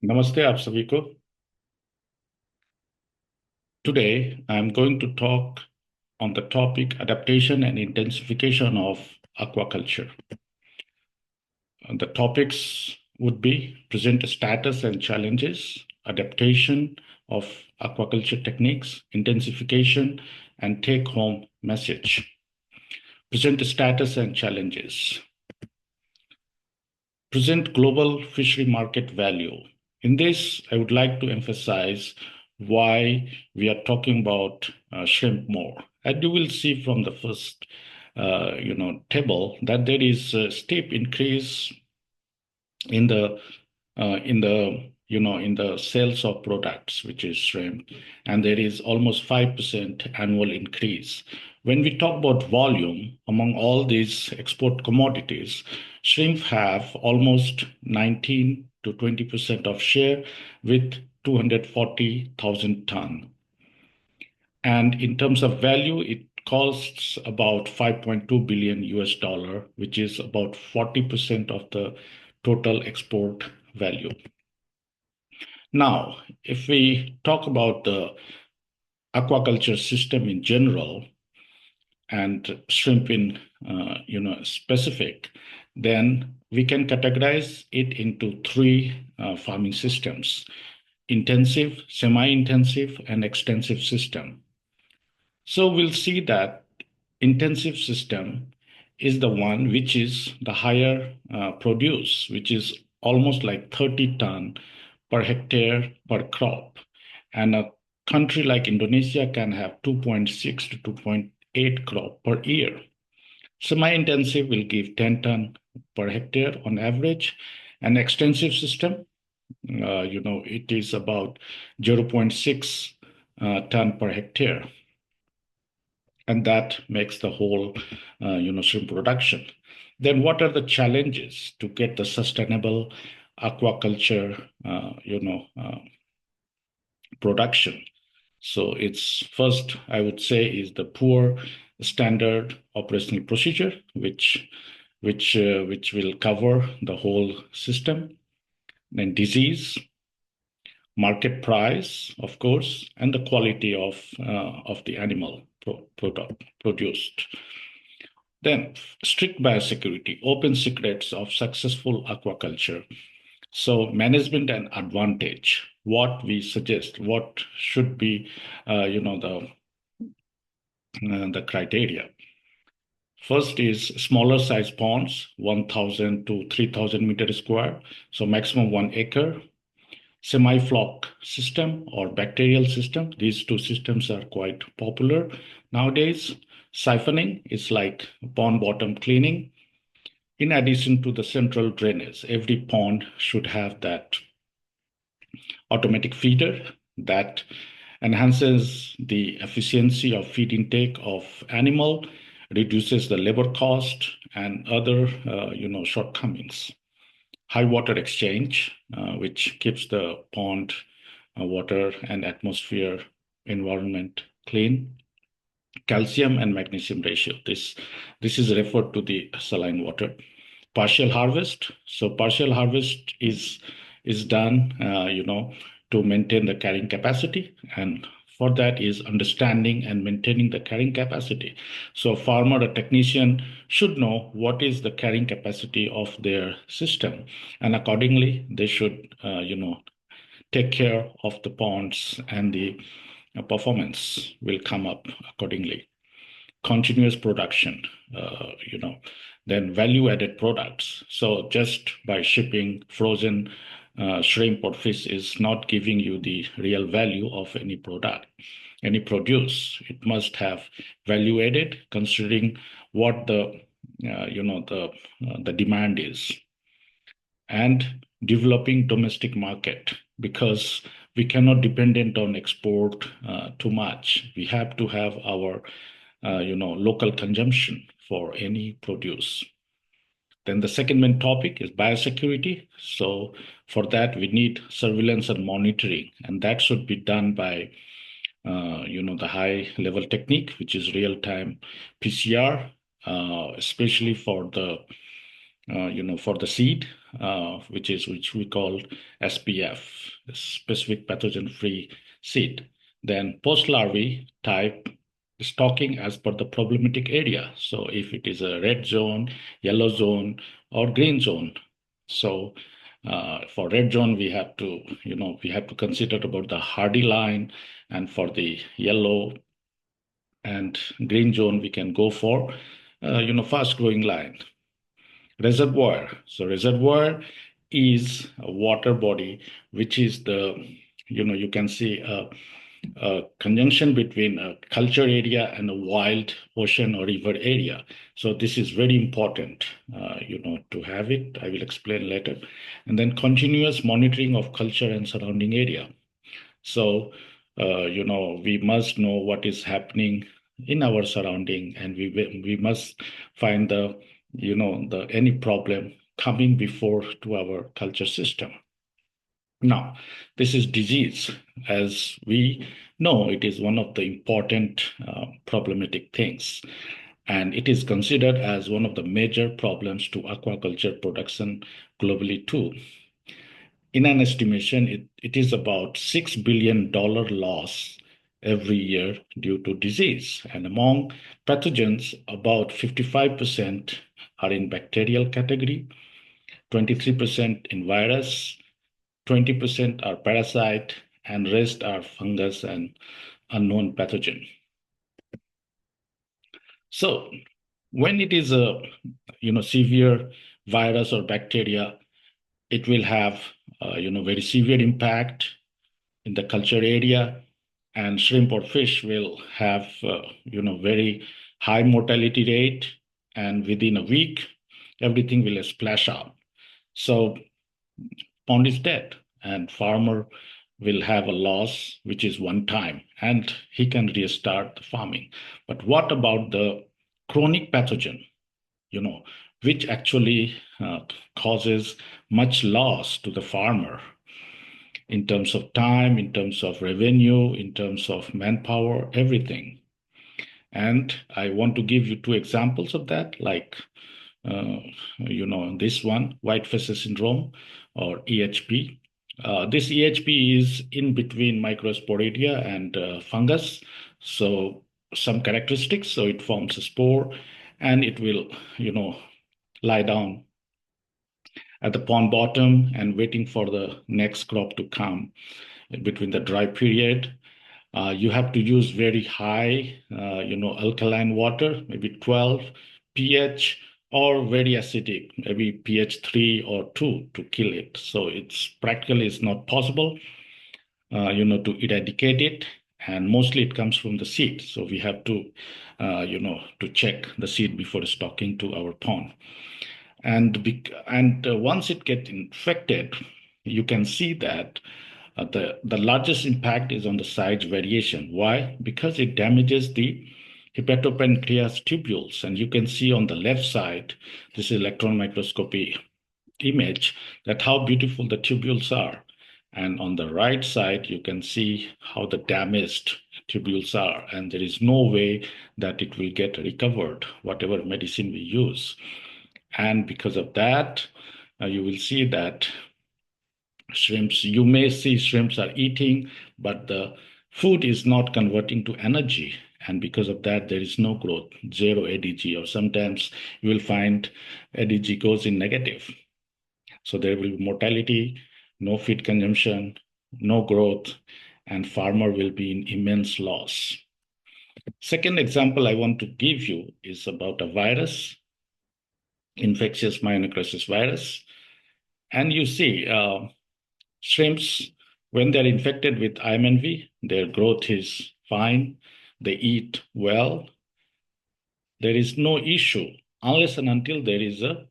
नमस्ते आप सभी को। Today I'm going to talk on the topic adaptation and intensification of aquaculture. The topics would be present status and challenges, adaptation of aquaculture techniques, intensification, and take-home message. Present status and challenges. Present global fishery market value. In this, I would like to emphasize why we are talking about shrimp more. And you will see from the first, table that there is a steep increase in the sales of products, which is shrimp, and there is almost 5% annual increase. When we talk about volume among all these export commodities, shrimp have almost 19 to 20% of share with 240,000 ton. And in terms of value, it costs about 5.2 billion US dollar, which is about 40% of the total export value. Now, if we talk about the aquaculture system in general and shrimp in specific, then we can categorize it into three farming systems: intensive, semi-intensive, and extensive system. So we'll see that intensive system is the one which is the higher produce, which is almost like 30 ton per hectare per crop. And a country like Indonesia can have 2.6 to 2.8 crop per year. Semi-intensive will give 10 ton per hectare on average. An extensive system, it is about 0.6 ton per hectare, and that makes the whole shrimp production. Then what are the challenges to get the sustainable aquaculture production? So it's first, I would say, is the poor standard operational procedure, which will cover the whole system. Then disease, market price, of course, and the quality of the animal product produced. Then strict biosecurity, open secrets of successful aquaculture. So management and advantage, what we suggest, what should be, the criteria. First is smaller size ponds, 1,000 to 3,000 meter square, so maximum 1 acre. Semi-floc system or bacterial system. These two systems are quite popular nowadays. Siphoning is like pond bottom cleaning. In addition to the central drainage, every pond should have that automatic feeder that enhances the efficiency of feed intake of animal, reduces the labor cost and other shortcomings. High water exchange, which keeps the pond water and atmosphere environment clean. Calcium and magnesium ratio. This is referred to the saline water. Partial harvest. So partial harvest is done, to maintain the carrying capacity, and for that is understanding and maintaining the carrying capacity. So a farmer, a technician should know what is the carrying capacity of their system, and accordingly they should, take care of the ponds, and the performance will come up accordingly. Continuous production, then value added products. So just by shipping frozen shrimp or fish is not giving you the real value of any product, any produce. It must have value added considering what the demand is, and developing domestic market, because we cannot dependent on export too much. We have to have our local consumption for any produce. Then the second main topic is biosecurity. So for that we need surveillance and monitoring, and that should be done by the high level technique, which is real time PCR, especially for the seed, which we call SPF, specific pathogen-free seed. Then post-larvae type stocking as per the problematic area. So if it is a red zone, yellow zone, or green zone. So for red zone, we have to consider about the hardy line, and for the yellow and green zone, we can go for, fast growing line. Reservoir. So reservoir is a water body, which is you can see a conjunction between a culture area and a wild ocean or river area. So this is very important, to have it. I will explain later. And then continuous monitoring of culture and surrounding area. So, we must know what is happening in our surrounding, and we must find the any problem coming before to our culture system. Now, this is disease. As we know, it is one of the important problematic things, and it is considered as one of the major problems to aquaculture production globally too. In an estimation, it is about $6 billion loss every year due to disease. And among pathogens, about 55% are in bacterial category, 23% in virus, 20% are parasite, and rest are fungus and unknown pathogen. So when it is a severe virus or bacteria, it will have very severe impact in the culture area, and shrimp or fish will have very high mortality rate, and within a week everything will splash out. So pond is dead, and farmer will have a loss which is one time, and he can restart the farming. But what about the chronic pathogen, which actually causes much loss to the farmer in terms of time, in terms of revenue, in terms of manpower, everything. And I want to give you two examples of that, like, this one, white facet syndrome or EHP. This EHP is in between microsporidia and fungus. So some characteristics, so it forms a spore and it will, lie down at the pond bottom and waiting for the next crop to come between the dry period. You have to use very high, alkaline water, maybe 12 pH, or very acidic, maybe pH 3 or 2 to kill it. So it's practically it's not possible, to eradicate it. And mostly it comes from the seed. So we have to, to check the seed before stocking to our pond. And once it gets infected, you can see that the largest impact is on the size variation. Why? Because it damages the hepatopancreas tubules. And you can see on the left side, this is electron microscopy image, that how beautiful the tubules are. And on the right side, you can see how the damaged tubules are. And there is no way that it will get recovered, whatever medicine we use. And because of that, you will see that you may see shrimps are eating, but the food is not converting to energy. And because of that, there is no growth, zero ADG, or sometimes you will find ADG goes in negative. So there will be mortality, no feed consumption, no growth, and farmer will be in immense loss. Second example I want to give you is about a virus, infectious myonecrosis virus. And you see, shrimps, when they're infected with IMNV, their growth is fine. They eat well. There is no issue unless and until there is a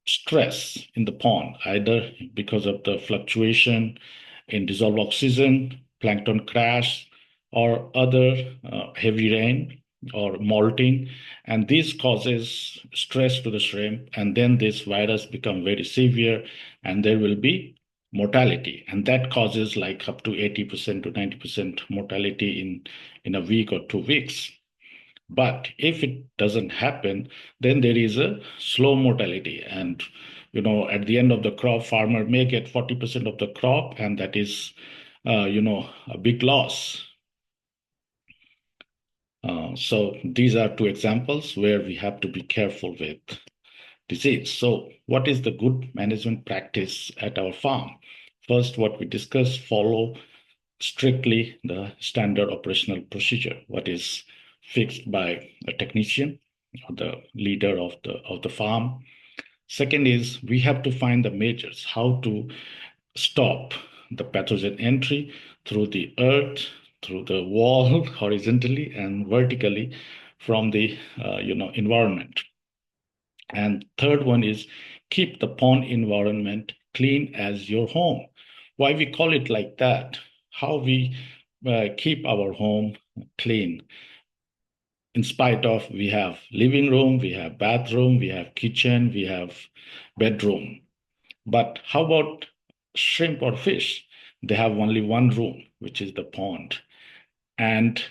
stress in the pond, either because of the fluctuation in dissolved oxygen, plankton crash, or other heavy rain or molting. And this causes stress to the shrimp. And then this virus become very severe and there will be mortality. And that causes like up to 80% to 90% mortality in a week or 2 weeks. But if it doesn't happen, then there is a slow mortality. And at the end of the crop, farmer may get 40% of the crop, and that is, a big loss. So these are two examples where we have to be careful with disease. So what is the good management practice at our farm? First, what we discussed, follow strictly the standard operational procedure, what is fixed by a technician or the leader of the farm. Second is we have to find the measures, how to stop the pathogen entry through the earth, through the wall, horizontally and vertically from the environment. And third one is keep the pond environment clean as your home. Why we call it like that? How we keep our home clean. In spite of we have living room, we have bathroom, we have kitchen, we have bedroom. But how about shrimp or fish? They have only one room, which is the pond. And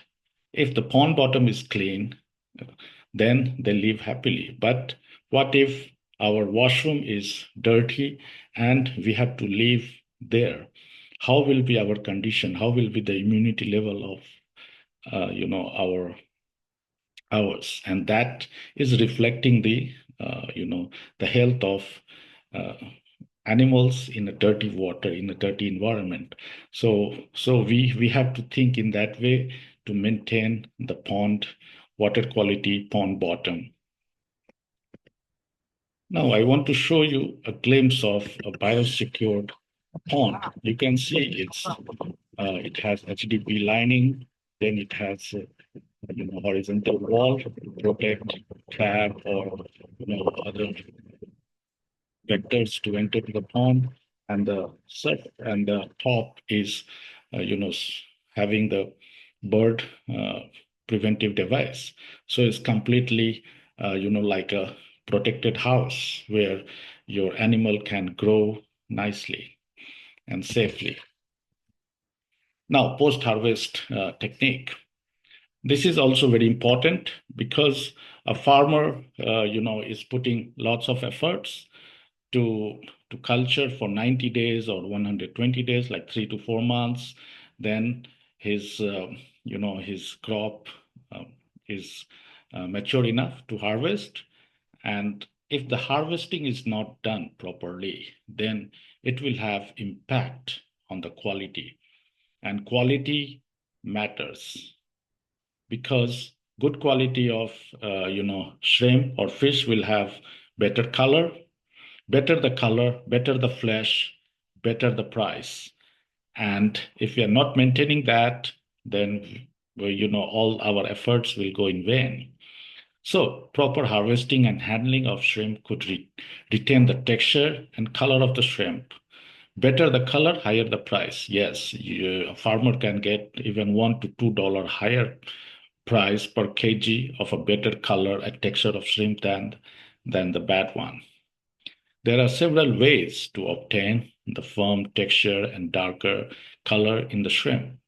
if the pond bottom is clean, then they live happily. But what if our washroom is dirty and we have to live there? How will be our condition? How will be the immunity level of our ours? And that is reflecting the health of uh, animals in a dirty water, in a dirty environment. So we have to think in that way to maintain the pond water quality, pond bottom. Now I want to show you a glimpse of a biosecured pond. You can see it has HDP lining, then it has horizontal wall to protect crab or other vectors to enter to the pond, and the top is having the bird preventive device. So it's completely like a protected house where your animal can grow nicely and safely. Now, post-harvest technique. This is also very important because a farmer, is putting lots of efforts to culture for 90 days or 120 days, like 3 to 4 months. Then his crop is mature enough to harvest. And if the harvesting is not done properly, then it will have impact on the quality. And quality matters because good quality of shrimp or fish will have better color. Better the color, better the flesh, better the price. And if we are not maintaining that, then all our efforts will go in vain. So proper harvesting and handling of shrimp could retain the texture and color of the shrimp. Better the color, higher the price. Yes, a farmer can get even $1 to $2 higher price per kg of a better color and texture of shrimp than the bad one. There are several ways to obtain the firm texture and darker color in the shrimp.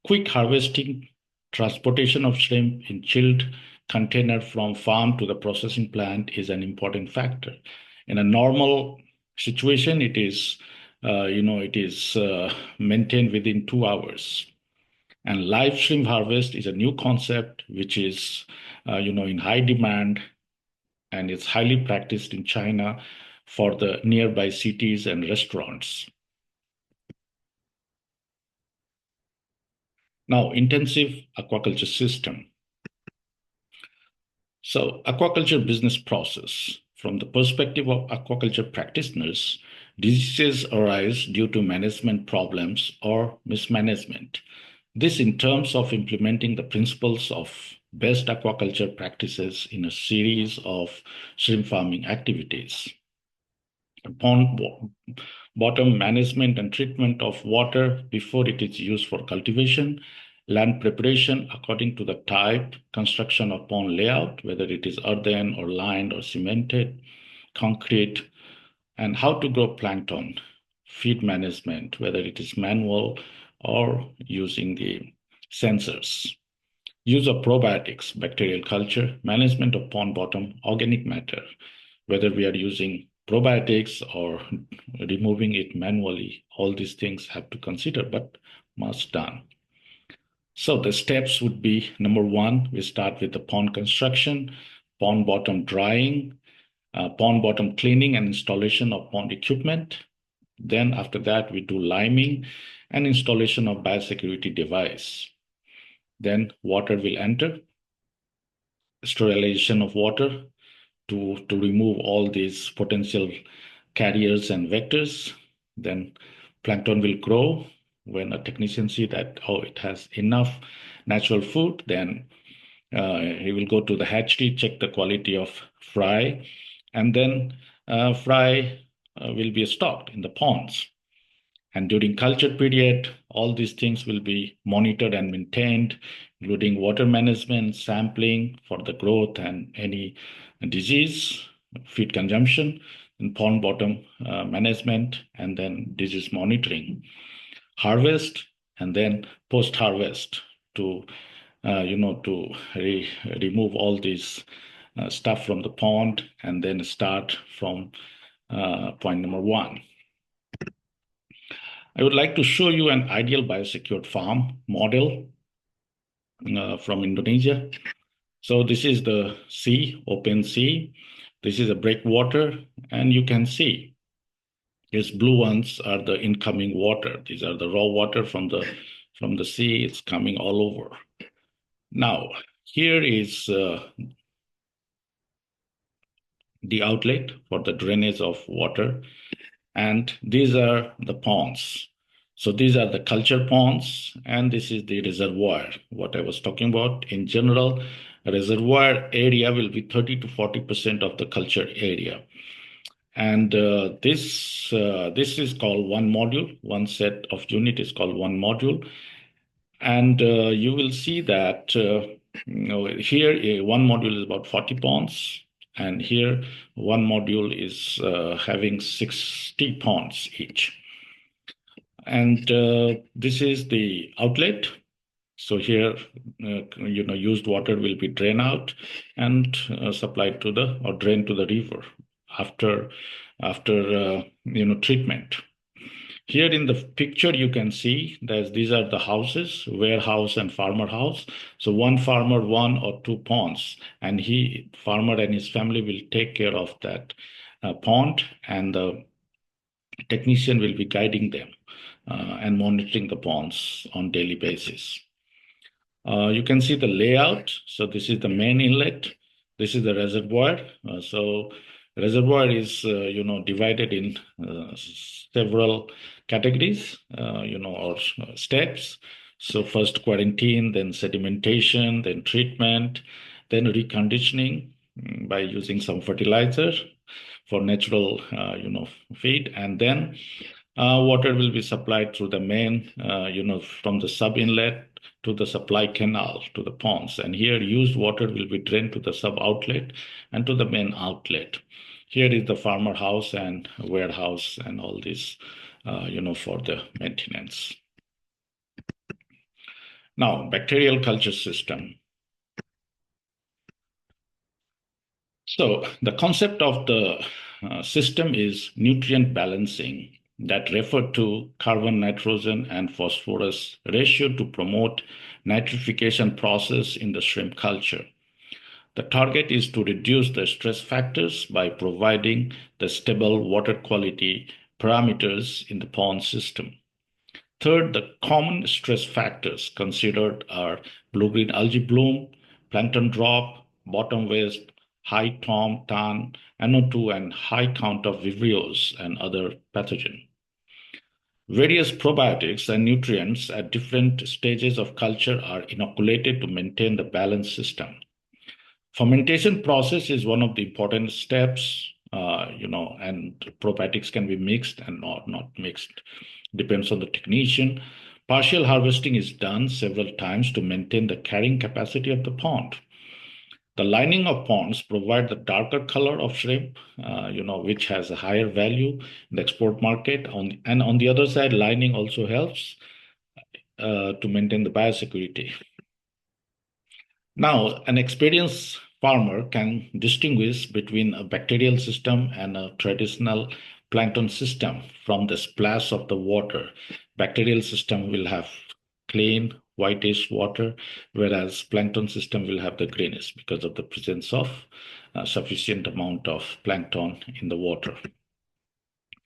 Quick harvesting, transportation of shrimp in chilled container from farm to the processing plant is an important factor. In a normal situation, it is maintained within 2 hours. And live shrimp harvest is a new concept which is in high demand, and it's highly practiced in China for the nearby cities and restaurants. Now, intensive aquaculture system. So, aquaculture business process. From the perspective of aquaculture practitioners, diseases arise due to management problems or mismanagement. This in terms of implementing the principles of best aquaculture practices in a series of shrimp farming activities. Pond bottom management and treatment of water before it is used for cultivation, land preparation according to the type, construction of pond layout, whether it is earthen or lined or cemented, concrete, and how to grow plankton, feed management, whether it is manual or using the sensors. Use of probiotics, bacterial culture, management of pond bottom organic matter, whether we are using probiotics or removing it manually. All these things have to consider, but must done. So the steps would be: number one, we start with the pond construction, pond bottom drying, pond bottom cleaning and installation of pond equipment. Then after that, we do liming and installation of biosecurity device. Then water will enter, sterilization of water to remove all these potential carriers and vectors. Then plankton will grow. When a technician see that, oh, it has enough natural food, then he will go to the hatchery, check the quality of fry, and then fry will be stocked in the ponds. And during culture period, all these things will be monitored and maintained, including water management, sampling for the growth and any disease, feed consumption, and pond bottom management, and then disease monitoring, harvest, and then post-harvest to remove all this stuff from the pond, and then start from point number one. I would like to show you an ideal biosecured farm model from Indonesia. So this is the sea, open sea. This is a breakwater, and you can see these blue ones are the incoming water. These are the raw water from the sea. It's coming all over. Now, here is the outlet for the drainage of water, and these are the ponds. So these are the culture ponds, and this is the reservoir, what I was talking about. In general, reservoir area will be 30 to 40% of the culture area. And this is called one module. One set of unit is called one module. And you will see that here one module is about 40 ponds, and here one module is having 60 ponds each. And this is the outlet. So here, used water will be drained out and supplied to or drained to the river after treatment. Here in the picture, you can see that these are the houses, warehouse and farmer house. So one farmer, one or two ponds, and farmer and his family will take care of that pond, and the technician will be guiding them and monitoring the ponds on daily basis. You can see the layout. So this is the main inlet. This is the reservoir. So reservoir is, divided in several categories, or steps. So first quarantine, then sedimentation, then treatment, then reconditioning by using some fertilizer for natural, feed, and then water will be supplied through the main, from the sub inlet to the supply canal to the ponds. And here used water will be drained to the sub outlet and to the main outlet. Here is the farmer house and warehouse and all this, for the maintenance. Now, bacterial culture system. So the concept of the system is nutrient balancing, that refer to carbon, nitrogen, and phosphorus ratio to promote nitrification process in the shrimp culture. The target is to reduce the stress factors by providing the stable water quality parameters in the pond system. Third, the common stress factors considered are blue-green algae bloom, plankton drop, bottom waste, high TAN, NO2, and high count of Vibrios and other pathogens. Various probiotics and nutrients at different stages of culture are inoculated to maintain the balanced system. Fermentation process is one of the important steps, and probiotics can be mixed and not mixed. Depends on the technician. Partial harvesting is done several times to maintain the carrying capacity of the pond. The lining of ponds provide the darker color of shrimp, which has a higher value in the export market. And on the other side, lining also helps to maintain the biosecurity. Now, an experienced farmer can distinguish between a bacterial system and a traditional plankton system from the splash of the water. Bacterial system will have clean whitish water, whereas plankton system will have the greenish because of the presence of sufficient amount of plankton in the water.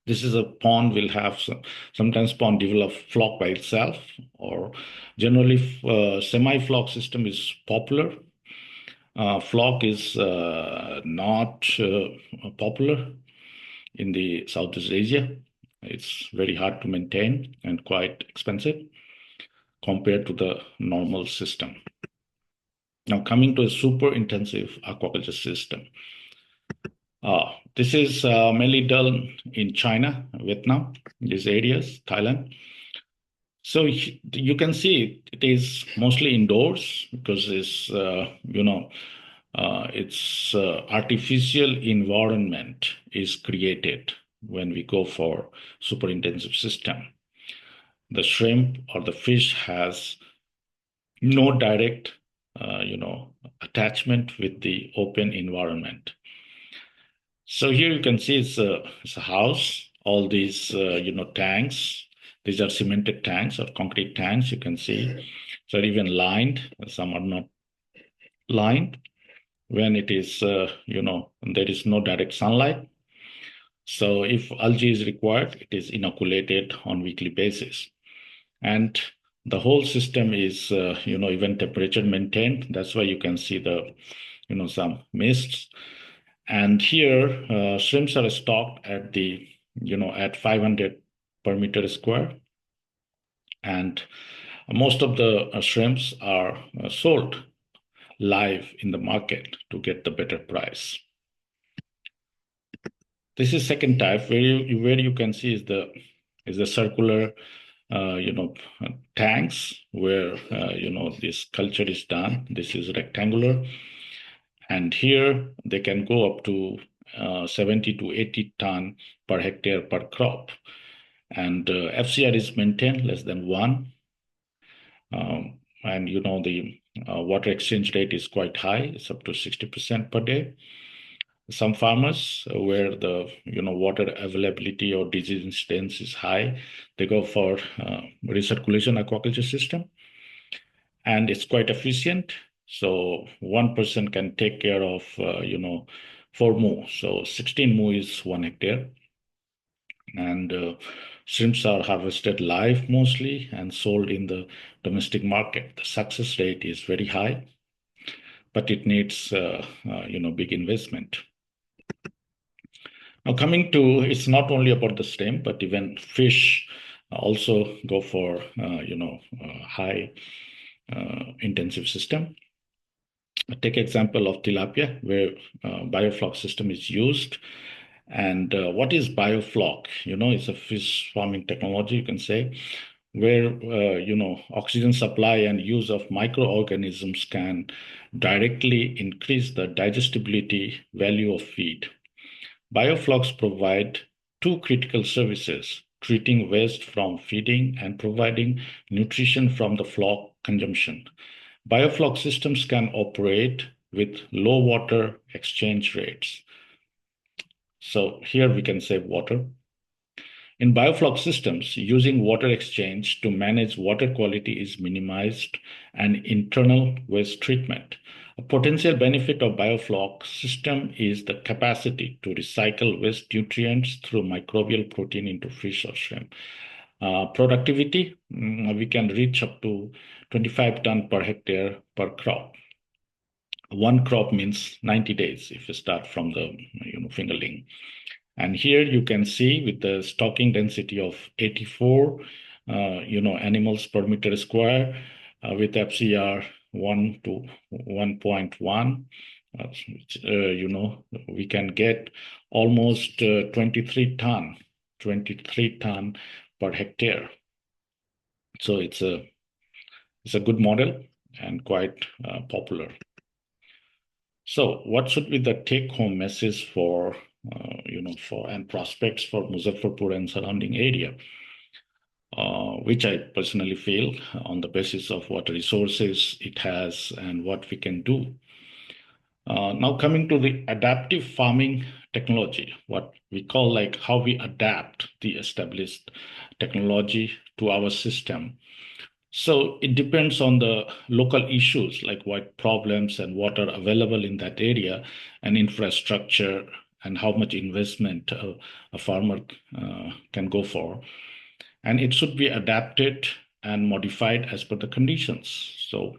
This is a pond will have sometimes pond develop flock by itself, or generally semi-flock system is popular. Flock is not popular in the Southeast Asia. It's very hard to maintain and quite expensive compared to the normal system. Now coming to a super intensive aquaculture system. This is mainly done in China, Vietnam, these areas, Thailand. So you can see it is mostly indoors because it's, it's artificial environment is created when we go for super intensive system. The shrimp or the fish has no direct, attachment with the open environment. So here you can see it's a house. All these, tanks. These are cemented tanks or concrete tanks. You can see, so even lined. Some are not lined. When it is, there is no direct sunlight. So if algae is required, it is inoculated on weekly basis, and the whole system is, even temperature maintained. That's why you can see the, some mists. And here, shrimps are stocked at the, at 500 per meter square. And most of the shrimps are sold live in the market to get the better price. This is second type where you can see is the circular, tanks where, this culture is done. This is rectangular. And here they can go up to 70 to 80 ton per hectare per crop. And FCR is maintained less than 1. And the water exchange rate is quite high. It's up to 60% per day. Some farmers where the water availability or disease incidence is high, they go for recirculation aquaculture system, and it's quite efficient. So one person can take care of 4 mu. So 16 mu is 1 hectare, and shrimps are harvested live mostly and sold in the domestic market. The success rate is very high, but it needs big investment. Now coming to, it's not only about the shrimp, but even fish also go for high intensive system. Take example of tilapia, where biofloc system is used. And what is biofloc? It's a fish farming technology, you can say, where oxygen supply and use of microorganisms can directly increase the digestibility value of feed. Bioflocs provide 2 critical services: treating waste from feeding and providing nutrition from the flock consumption. Biofloc systems can operate with low water exchange rates. So here we can save water. In biofloc systems, using water exchange to manage water quality is minimized, and internal waste treatment. A potential benefit of biofloc system is the capacity to recycle waste nutrients through microbial protein into fish or shrimp. Productivity, we can reach up to 25 ton per hectare per crop. One crop means 90 days if you start from the fingerling. And here you can see with the stocking density of 84 animals per meter square with FCR 1 to 1.1, we can get almost 23 ton per hectare. So it's a good model and quite popular. So what should be the take-home message for and prospects for Muzaffarpur and surrounding area, which I personally feel on the basis of what resources it has and what we can do. Now coming to the adaptive farming technology, what we call like how we adapt the established technology to our system. So it depends on the local issues like what problems and what are available in that area and infrastructure and how much investment a farmer can go for. And it should be adapted and modified as per the conditions. So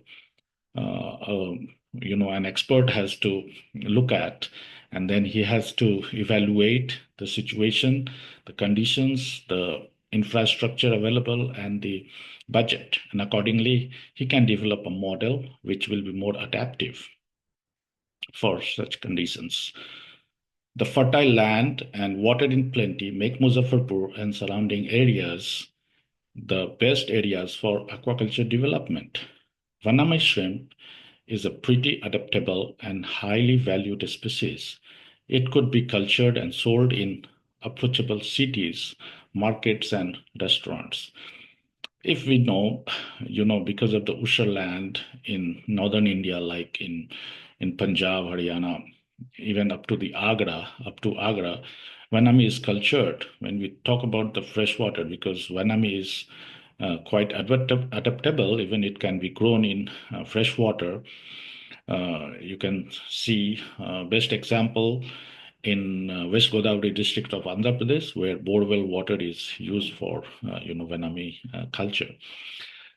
an expert has to look at, and then he has to evaluate the situation, the conditions, the infrastructure available, and the budget. And accordingly, he can develop a model which will be more adaptive for such conditions. The fertile land and water in plenty make Muzaffarpur and surrounding areas the best areas for aquaculture development. Vanamai shrimp is a pretty adaptable and highly valued species. It could be cultured and sold in approachable cities, markets, and restaurants. If we know, because of the Usher land in northern India, like in Punjab, Haryana, even up to Agra, Vanami is cultured. When we talk about the freshwater, because Vanami is quite adaptable, even it can be grown in freshwater. You can see best example in West Godavari district of Andhra Pradesh, where borewell water is used for, Vanami culture.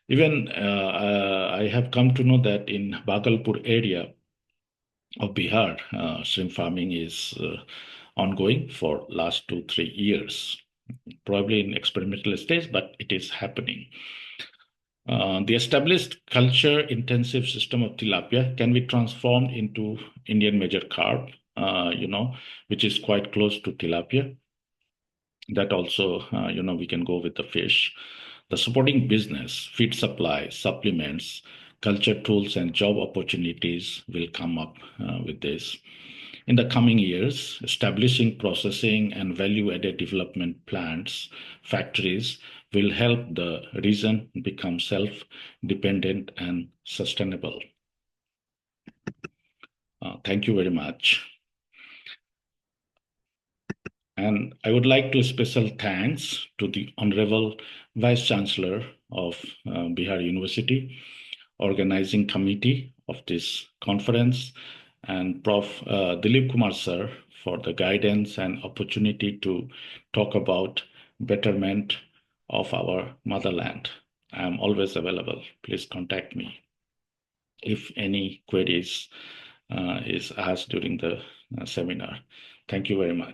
Even I have come to know that in Bhagalpur area of Bihar, shrimp farming is ongoing for last 2-3 years, probably in experimental stage, but it is happening. The established culture intensive system of tilapia can be transformed into Indian major carp, which is quite close to tilapia. That also, we can go with the fish. The supporting business, feed supply, supplements, culture tools, and job opportunities will come up with this. In the coming years, establishing processing and value-added development plants, factories will help the region become self-dependent and sustainable. Thank you very much. And I would like to special thanks to the Honorable Vice Chancellor of Bihar University, organizing committee of this conference, and Prof. Dilip Kumar sir for the guidance and opportunity to talk about betterment of our motherland. I am always available. Please contact me if any queries is asked during the seminar. Thank you very much.